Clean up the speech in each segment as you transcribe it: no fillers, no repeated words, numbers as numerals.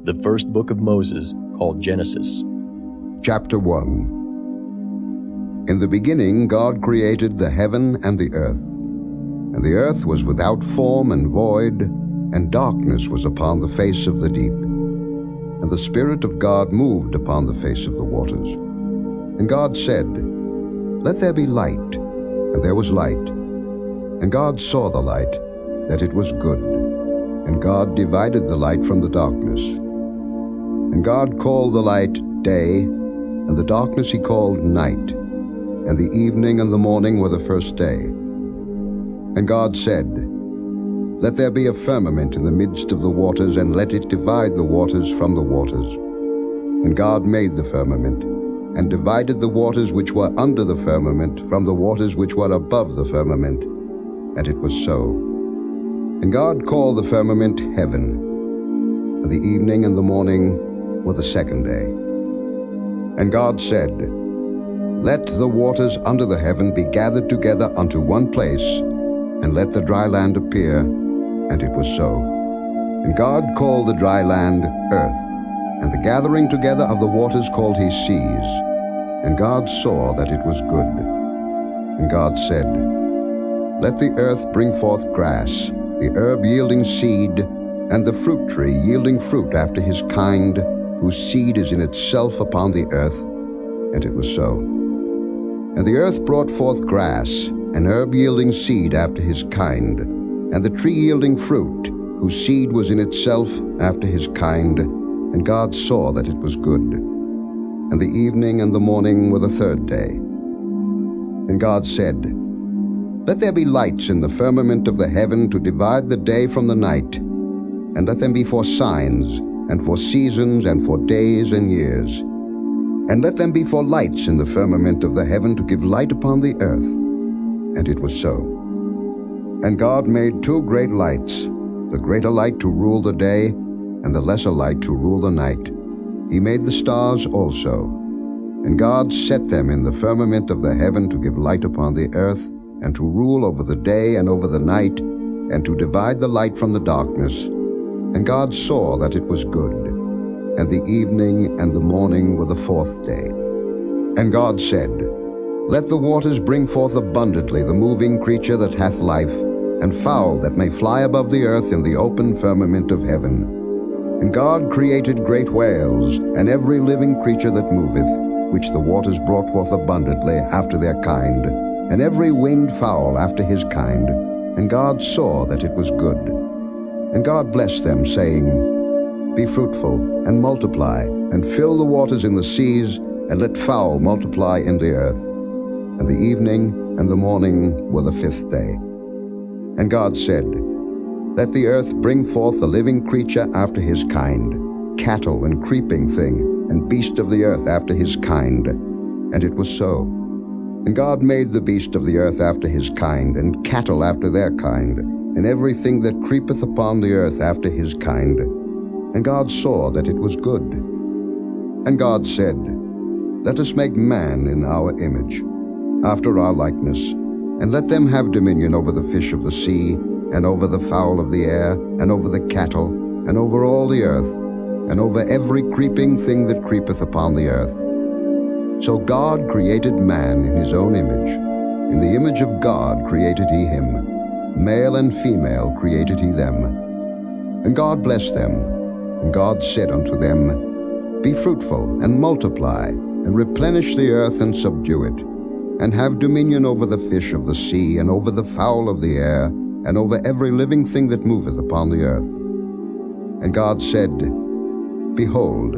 the first book of Moses, called Genesis. Chapter 1. In the beginning God created the heaven and the earth. And the earth was without form and void, and darkness was upon the face of the deep. And the Spirit of God moved upon the face of the waters. And God said, "Let there be light." And there was light. And God saw the light, that it was good. And God divided the light from the darkness. And God called the light day, and the darkness he called night. And the evening and the morning were the first day. And God said, "Let there be a firmament in the midst of the waters, and let it divide the waters from the waters." And God made the firmament, and divided the waters which were under the firmament from the waters which were above the firmament. And it was so. And God called the firmament heaven. And the evening and the morning were the second day. And God said, "Let the waters under the heaven be gathered together unto one place, and let the dry land appear." And it was so. And God called the dry land earth, and the gathering together of the waters called he seas. And God saw that it was good. And God said, "Let the earth bring forth grass, the herb yielding seed, and the fruit tree yielding fruit after his kind, whose seed is in itself upon the earth." And it was so. And the earth brought forth grass, and herb yielding seed after his kind, and the tree yielding fruit, whose seed was in itself after his kind. And God saw that it was good. And the evening and the morning were the third day. And God said, "Let there be lights in the firmament of the heaven to divide the day from the night, and let them be for signs, and for seasons, and for days and years. And let them be for lights in the firmament of the heaven to give light upon the earth." And it was so. And God made two great lights, the greater light to rule the day, and the lesser light to rule the night. He made the stars also. And God set them in the firmament of the heaven to give light upon the earth, and to rule over the day and over the night, and to divide the light from the darkness. And God saw that it was good. And the evening and the morning were the fourth day. And God said, "Let the waters bring forth abundantly the moving creature that hath life, and fowl that may fly above the earth in the open firmament of heaven." And God created great whales, and every living creature that moveth, which the waters brought forth abundantly after their kind, and every winged fowl after his kind. And God saw that it was good. And God blessed them, saying, "Be fruitful, and multiply, and fill the waters in the seas, and let fowl multiply in the earth." And the evening and the morning were the fifth day. And God said, "Let the earth bring forth a living creature after his kind, cattle and creeping thing, and beast of the earth after his kind." And it was so. And God made the beast of the earth after his kind, and cattle after their kind, and everything that creepeth upon the earth after his kind. And God saw that it was good. And God said, "Let us make man in our image, after our likeness, and let them have dominion over the fish of the sea, and over the fowl of the air, and over the cattle, and over all the earth, and over every creeping thing that creepeth upon the earth." So God created man in his own image. In the image of God created he him. Male and female created he them. And God blessed them. And God said unto them, "Be fruitful, and multiply, and replenish the earth, and subdue it, and have dominion over the fish of the sea, and over the fowl of the air, and over every living thing that moveth upon the earth." And God said, "Behold,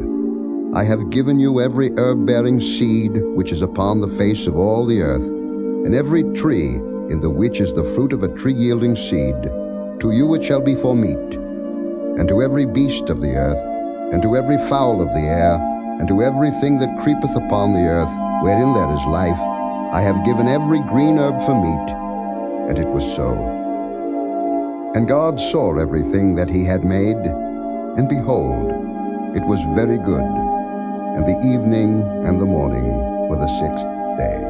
I have given you every herb-bearing seed which is upon the face of all the earth, and every tree in the which is the fruit of a tree yielding seed. To you it shall be for meat. And to every beast of the earth, and to every fowl of the air, and to everything that creepeth upon the earth, wherein there is life, I have given every green herb for meat." And it was so. And God saw everything that he had made, and behold, it was very good. And the evening and the morning were the sixth day.